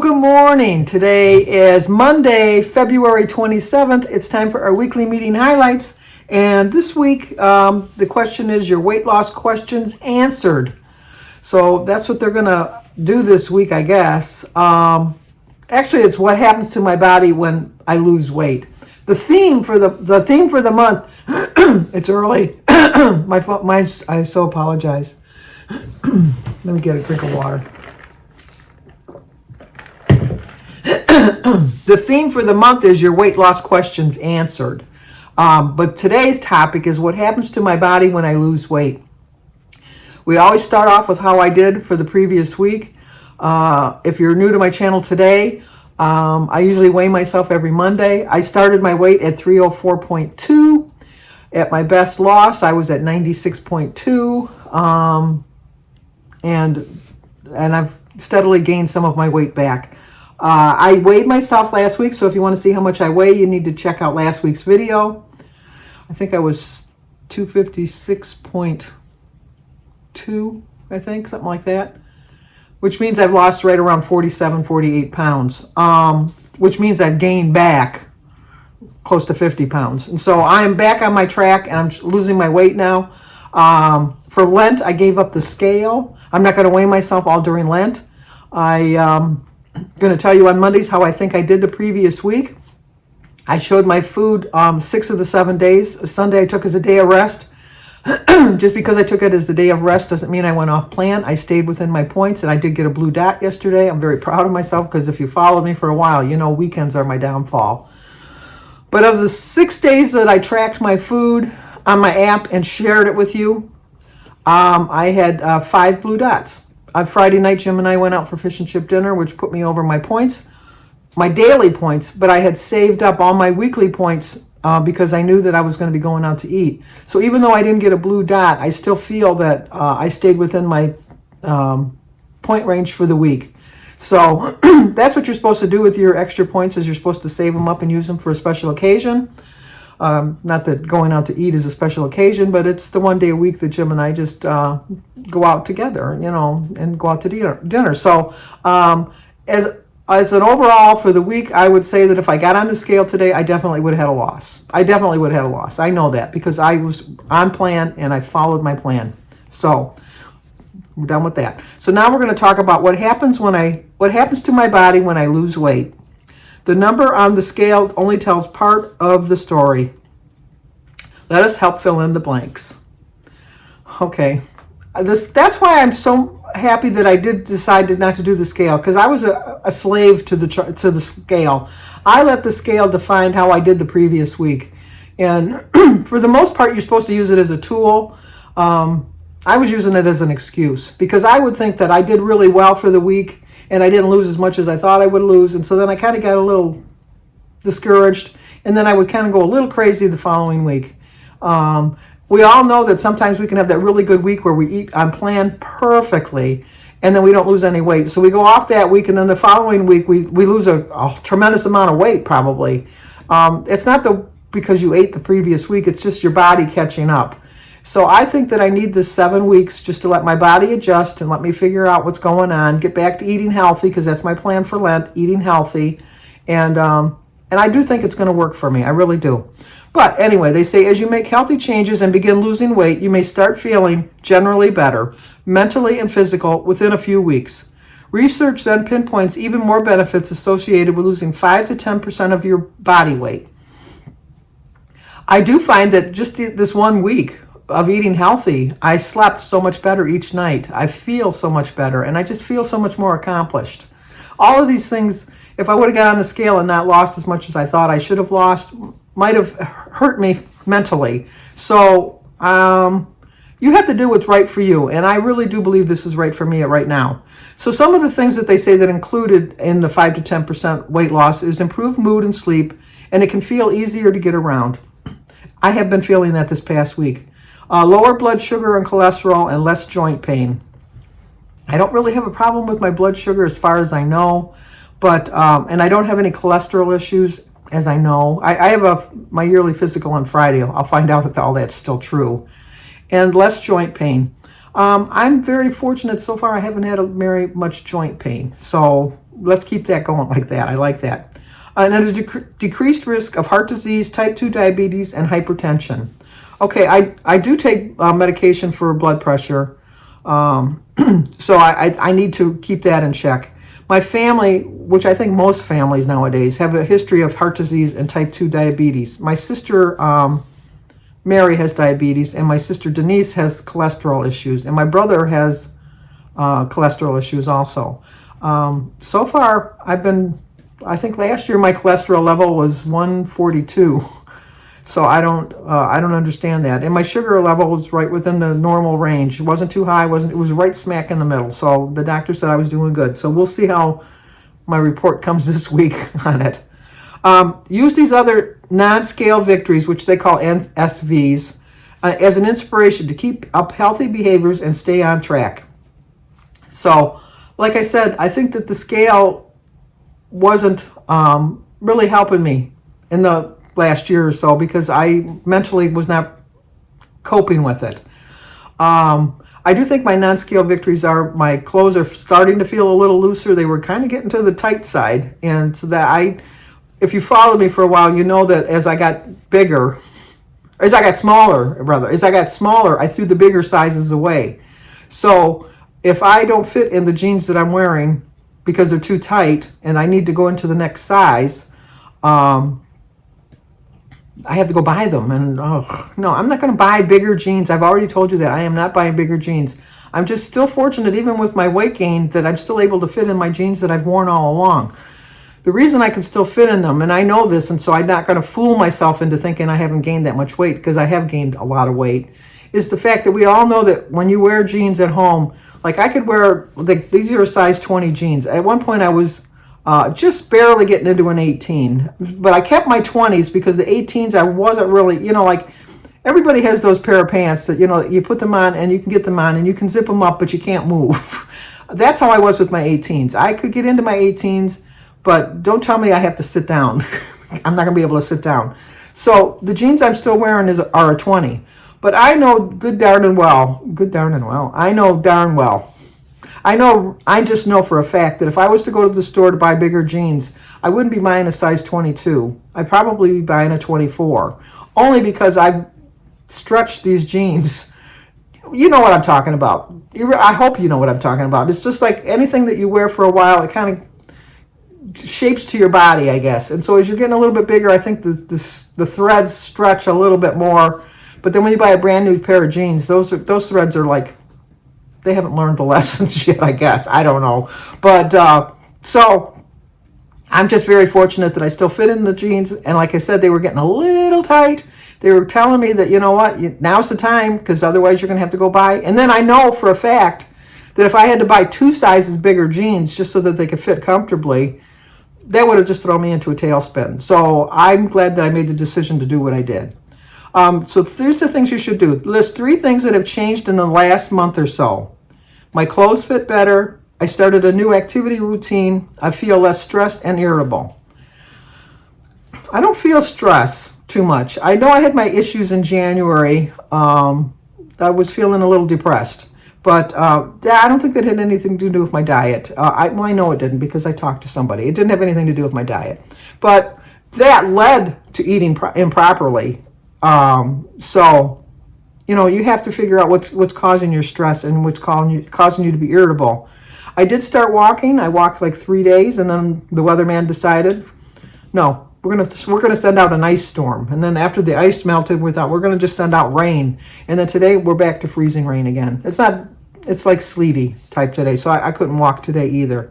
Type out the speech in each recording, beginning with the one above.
good morning. Today is Monday, February 27th. It's time for our weekly meeting highlights. And this week, the question is your weight loss questions answered. So that's what they're going to do this week, I guess. Actually, it's what happens to my body when I lose weight. The theme for the month, it's early. I so apologize. Let me get a drink of water. The theme for the month is your weight loss questions answered. But today's topic is what happens to my body when I lose weight. We always start off with how I did for the previous week. If you're new to my channel today, I usually weigh myself every Monday. I started my weight at 304.2. At my best loss, I was at 96.2. And I've steadily gained some of my weight back. I weighed myself last week, so if you want to see how much I weigh, you need to check out last week's video. I think I was 256.2, I think, something like that, which means I've lost right around 47, 48 pounds, which means I've gained back close to 50 pounds. And so I'm back on my track, and I'm losing my weight now. For Lent, I gave up the scale. I'm not going to weigh myself all during Lent. I'm going to tell you on Mondays how I think I did the previous week. I showed my food 6 of the 7 days. Sunday I took as a day of rest. Just because I took it as a day of rest doesn't mean I went off plan. I stayed within my points, and I did get a blue dot yesterday. I'm very proud of myself because if you followed me for a while, you know weekends are my downfall. But of the 6 days that I tracked my food on my app and shared it with you, I had 5 blue dots. On Friday night, Jim and I went out for fish and chip dinner, which put me over my points, my daily points, but I had saved up all my weekly points because I knew that I was going to be going out to eat. So even though I didn't get a blue dot, I still feel that I stayed within my point range for the week. So that's what you're supposed to do with your extra points, is you're supposed to save them up and use them for a special occasion. Not that going out to eat is a special occasion, but it's the one day a week that Jim and I just go out together, and go out to dinner. So as an overall for the week, I would say that if I got on the scale today, I definitely would have had a loss. I know that because I was on plan and I followed my plan. So we're done with that. So now we're going to talk about what happens to my body when I lose weight. The number on the scale only tells part of the story. Let us help fill in the blanks. Okay, that's why I'm so happy that I did decide not to do the scale, because I was a slave to the scale. I let the scale define how I did the previous week, and for the most part, you're supposed to use it as a tool. I was using it as an excuse because I would think that I did really well for the week, and I didn't lose as much as I thought I would lose. And so then I kind of got a little discouraged, and then I would kind of go a little crazy the following week. We all know that sometimes we can have that really good week where we eat on plan perfectly, and then we don't lose any weight. So we go off that week, and then the following week we lose a tremendous amount of weight probably. It's not because you ate the previous week, it's just your body catching up. So I think that I need this 7 weeks just to let my body adjust and let me figure out what's going on, get back to eating healthy, because that's my plan for Lent, eating healthy. And I do think it's going to work for me. I really do. But anyway, they say as you make healthy changes and begin losing weight, you may start feeling generally better, mentally and physical, within a few weeks. Research then pinpoints even more benefits associated with losing 5 to 10% of your body weight. I do find that just this 1 week of eating healthy, I slept so much better each night. I feel so much better, and I just feel so much more accomplished. All of these things, if I would have got on the scale and not lost as much as I thought I should have lost, might have hurt me mentally. So you have to do what's right for you, and I really do believe this is right for me right now. So some of the things that they say that included in the 5 to 10% weight loss is improved mood and sleep, and it can feel easier to get around. I have been feeling that this past week. Lower blood sugar and cholesterol, and less joint pain. I don't really have a problem with my blood sugar as far as I know, but and I don't have any cholesterol issues as I know. I have my yearly physical on Friday. I'll find out if all that's still true. And less joint pain. I'm very fortunate so far. I haven't had very much joint pain. So let's keep that going like that. I like that. And a decreased risk of heart disease, type 2 diabetes, and hypertension. Okay, I do take medication for blood pressure, so I need to keep that in check. My family, which I think most families nowadays, have a history of heart disease and type 2 diabetes. My sister Mary has diabetes, and my sister Denise has cholesterol issues, and my brother has cholesterol issues also. So far, I think last year my cholesterol level was 142. So I don't understand that. And my sugar level was right within the normal range. It wasn't too high, it was right smack in the middle. So the doctor said I was doing good. So we'll see how my report comes this week on it. Use these other non-scale victories, which they call SVs, as an inspiration to keep up healthy behaviors and stay on track. So, like I said, I think that the scale wasn't really helping me in the last year or so because I mentally was not coping with it. I do think my non-scale victories are my clothes are starting to feel a little looser. They were kind of getting to the tight side, and so that if you followed me for a while, you know that as I got smaller, I threw the bigger sizes away. So if I don't fit in the jeans that I'm wearing because they're too tight and I need to go into the next size, I have to go buy them. And no, I'm not going to buy bigger jeans. I've already told you that. I am not buying bigger jeans. I'm just still fortunate, even with my weight gain, that I'm still able to fit in my jeans that I've worn all along. The reason I can still fit in them, and I know this, and so I'm not going to fool myself into thinking I haven't gained that much weight, because I have gained a lot of weight, is the fact that we all know that when you wear jeans at home, like I could wear, these are size 20 jeans. At one point I was just barely getting into an 18, but I kept my 20s because the 18s I wasn't really, like everybody has those pair of pants that, you put them on and you can get them on and you can zip them up, but you can't move. That's how I was with my 18s. I could get into my 18s, but don't tell me I have to sit down. I'm not going to be able to sit down. So the jeans I'm still wearing are a 20. But I know darn well, I just know for a fact that if I was to go to the store to buy bigger jeans, I wouldn't be buying a size 22. I'd probably be buying a 24. Only because I've stretched these jeans. You know what I'm talking about. I hope you know what I'm talking about. It's just like anything that you wear for a while, it kind of shapes to your body, I guess. And so as you're getting a little bit bigger, I think the threads stretch a little bit more. But then when you buy a brand new pair of jeans, those threads are like, they haven't learned the lessons yet, I guess. I don't know. But so I'm just very fortunate that I still fit in the jeans. And like I said, they were getting a little tight. They were telling me that, you know what, now's the time, because otherwise you're going to have to go buy. And then I know for a fact that if I had to buy 2 sizes bigger jeans just so that they could fit comfortably, that would have just thrown me into a tailspin. So I'm glad that I made the decision to do what I did. So here's the things you should do. List 3 things that have changed in the last month or so. My clothes fit better. I started a new activity routine. I feel less stressed and irritable. I don't feel stress too much. I know I had my issues in January. I was feeling a little depressed. But I don't think that had anything to do with my diet. I know it didn't, because I talked to somebody. It didn't have anything to do with my diet. But that led to eating improperly. So, you have to figure out what's causing your stress and what's causing you to be irritable. I did start walking. I walked like 3 days, and then the weatherman decided, no, we're gonna send out an ice storm. And then after the ice melted, we thought we're gonna just send out rain. And then today we're back to freezing rain again. It's like sleety type today, so I couldn't walk today either.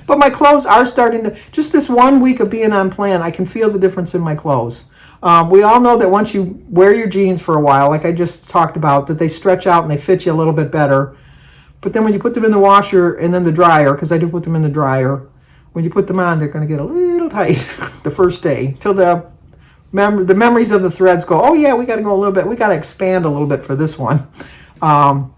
But my clothes are starting to, just this 1 week of being on plan, I can feel the difference in my clothes. We all know that once you wear your jeans for a while, like I just talked about, that they stretch out and they fit you a little bit better. But then when you put them in the washer and then the dryer, because I do put them in the dryer, when you put them on, they're going to get a little tight the first day, till the memories of the threads go, oh yeah, we got to go a little bit, we got to expand a little bit for this one. But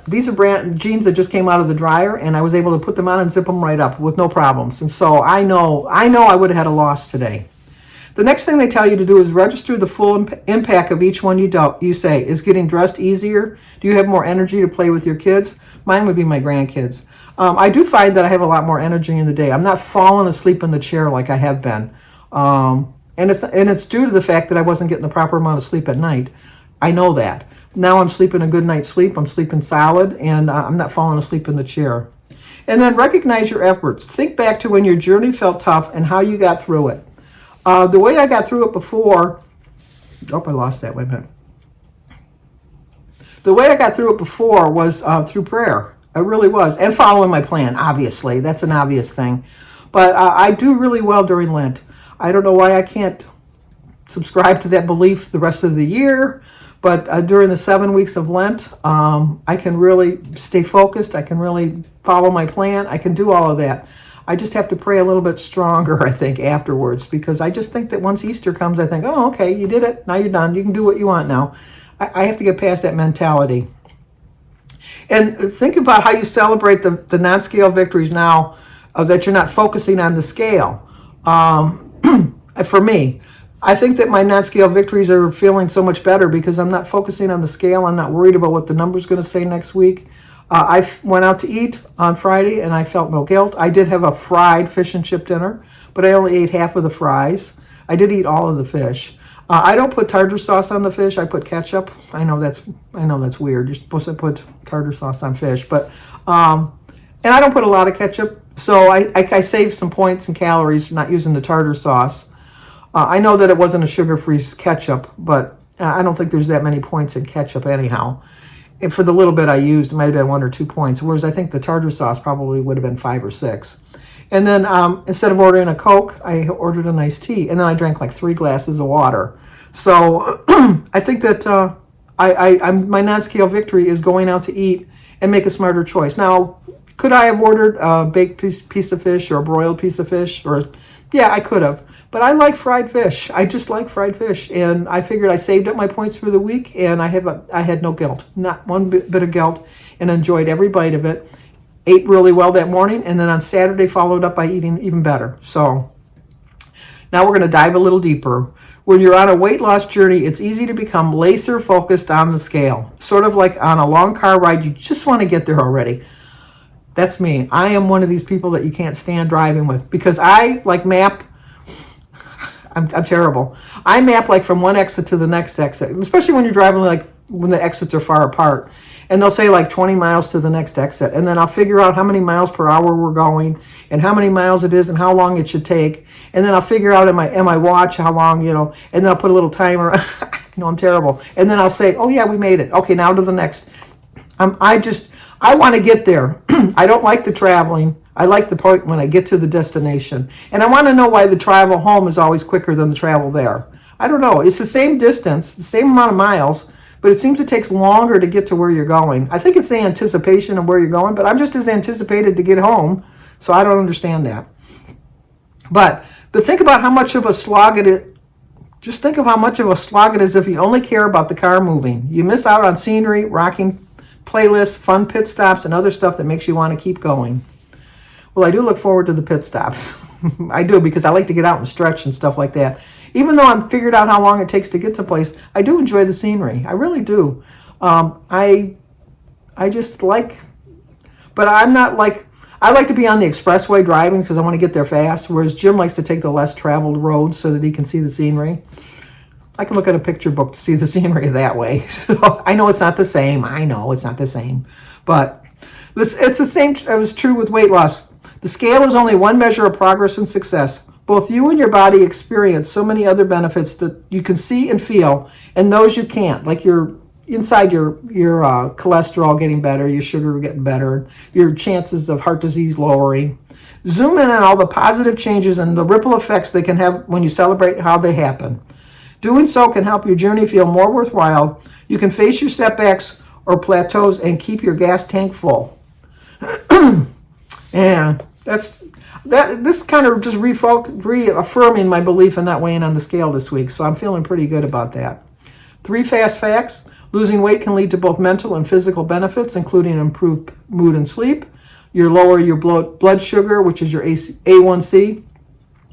these are jeans that just came out of the dryer, and I was able to put them on and zip them right up with no problems. And so I know I would have had a loss today. The next thing they tell you to do is register the full impact of each one you say. Is getting dressed easier? Do you have more energy to play with your kids? Mine would be my grandkids. I do find that I have a lot more energy in the day. I'm not falling asleep in the chair like I have been. And it's due to the fact that I wasn't getting the proper amount of sleep at night. I know that. Now I'm sleeping a good night's sleep. I'm sleeping solid, and I'm not falling asleep in the chair. And then recognize your efforts. Think back to when your journey felt tough and how you got through it. The way I got through it before, I lost that. Wait a minute. The way I got through it before was through prayer. It really was. And following my plan, obviously. That's an obvious thing. But I do really well during Lent. I don't know why I can't subscribe to that belief the rest of the year. But during the 7 weeks of Lent, I can really stay focused. I can really follow my plan. I can do all of that. I just have to pray a little bit stronger, I think, afterwards, because I just think that once Easter comes, I think, oh, okay, you did it. Now you're done. You can do what you want now. I have to get past that mentality. And think about how you celebrate the non-scale victories now that you're not focusing on the scale. For me, I think that my non-scale victories are feeling so much better because I'm not focusing on the scale. I'm not worried about what the number's going to say next week. I went out to eat on Friday, and I felt no guilt. I did have a fried fish and chip dinner, but I only ate half of the fries. I did eat all of the fish. I don't put tartar sauce on the fish. I put ketchup. I know that's weird. You're supposed to put tartar sauce on fish, but and I don't put a lot of ketchup, so I saved some points and calories not using the tartar sauce. I know that it wasn't a sugar-free ketchup, but I don't think there's that many points in ketchup anyhow. And for the little bit I used, it might have been 1 or 2 points, whereas I think the tartar sauce probably would have been 5 or 6. And then instead of ordering a Coke, I ordered an iced tea, and then I drank like 3 glasses of water. So I think that my non-scale victory is going out to eat and make a smarter choice. Now, could I have ordered a baked piece of fish or a broiled piece of fish? Yeah, I could have. But I like fried fish. I just like fried fish. And I figured I saved up my points for the week, and I had no guilt. Not one bit of guilt, and enjoyed every bite of it. Ate really well that morning, and then on Saturday followed up by eating even better. So now we're going to dive a little deeper. When you're on a weight loss journey, it's easy to become laser focused on the scale. Sort of like on a long car ride, you just want to get there already. That's me. I am one of these people that you can't stand driving with because I map. I'm terrible. I map from one exit to the next exit, especially when you're driving when the exits are far apart. And they'll say 20 miles to the next exit. And then I'll figure out how many miles per hour we're going and how many miles it is and how long it should take. And then I'll figure out in my watch how long, and then I'll put a little timer. I'm terrible. And then I'll say, oh yeah, we made it. Okay, now to the next. I want to get there. I don't like the traveling. I like the point when I get to the destination. And I want to know why the travel home is always quicker than the travel there. I don't know. It's the same distance, the same amount of miles, but it seems it takes longer to get to where you're going. I think it's the anticipation of where you're going, but I'm just as anticipated to get home, so I don't understand that. But think about how much of a slog it is. Just think of how much of a slog it is if you only care about the car moving. You miss out on scenery, rocking playlists, fun pit stops, and other stuff that makes you want to keep going. Well, I do look forward to the pit stops. I do, because I like to get out and stretch and stuff like that. Even though I'm figured out how long it takes to get to place, I do enjoy the scenery. I really do. I just but I'm not I like to be on the expressway driving because I want to get there fast, whereas Jim likes to take the less traveled roads so that he can see the scenery. I can look at a picture book to see the scenery that way. So I know it's not the same. I know it's not the same. But it's the same. It was true with weight loss. The scale is only one measure of progress and success. Both you and your body experience so many other benefits that you can see and feel, and those you can't, like your cholesterol getting better, your sugar getting better, your chances of heart disease lowering. Zoom in on all the positive changes and the ripple effects they can have when you celebrate how they happen. Doing so can help your journey feel more worthwhile. You can face your setbacks or plateaus and keep your gas tank full. And this kind of just reaffirming my belief in not weighing on the scale this week. So I'm feeling pretty good about that. 3 fast facts. Losing weight can lead to both mental and physical benefits, including improved mood and sleep. You lower your blood sugar, which is your A1C,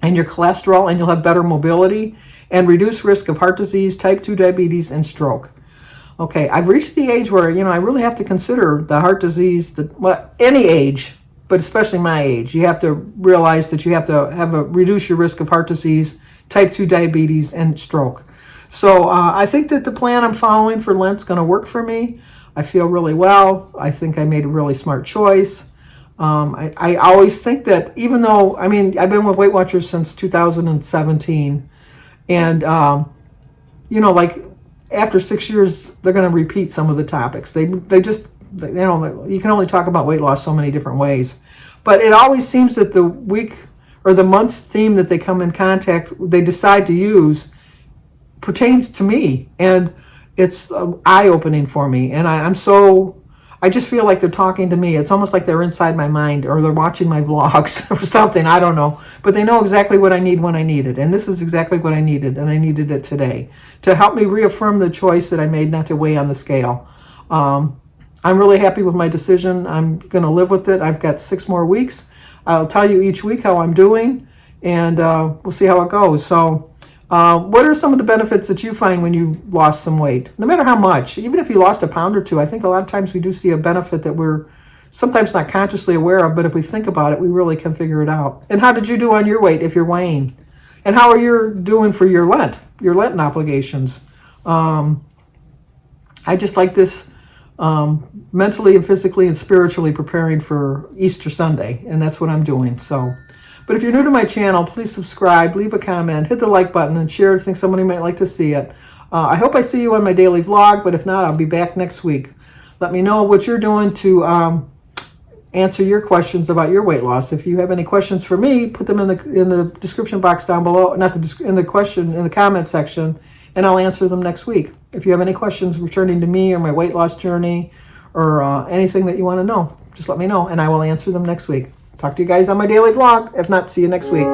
and your cholesterol, and you'll have better mobility and reduce risk of heart disease, type 2 diabetes, and stroke. Okay, I've reached the age where, I really have to consider the heart disease, any age, but especially my age. You have to realize that you have to reduce your risk of heart disease, type 2 diabetes, and stroke. So I think that the plan I'm following for Lent's going to work for me. I feel really well. I think I made a really smart choice. I always think that, even though, I've been with Weight Watchers since 2017, and, like after 6 years, they're going to repeat some of the topics. They just, you can only talk about weight loss so many different ways. But it always seems that the week or the month's theme that they come in contact, they decide to use, pertains to me, and it's eye-opening for me, and I just feel like they're talking to me. It's almost like they're inside my mind, or they're watching my vlogs or something, I don't know, but they know exactly what I need when I need it, and this is exactly what I needed, and I needed it today to help me reaffirm the choice that I made not to weigh on the scale. I'm really happy with my decision. I'm going to live with it. I've got 6 more weeks. I'll tell you each week how I'm doing, and we'll see how it goes. So what are some of the benefits that you find when you lost some weight? No matter how much, even if you lost a pound or two, I think a lot of times we do see a benefit that we're sometimes not consciously aware of, but if we think about it, we really can figure it out. And how did you do on your weight if you're weighing? And how are you doing for your Lenten obligations? I just like this mentally and physically and spiritually preparing for Easter Sunday, and that's what I'm doing. But if you're new to my channel, please subscribe, leave a comment, hit the like button, and share if you think somebody might like to see it. I hope I see you on my daily vlog, but if not, I'll be back next week. Let me know what you're doing to answer your questions about your weight loss. If you have any questions for me, put them in the description box down below, in the comment section, and I'll answer them next week. If you have any questions returning to me or my weight loss journey, or anything that you want to know, just let me know, and I will answer them next week. Talk to you guys on my daily vlog. If not, see you next week.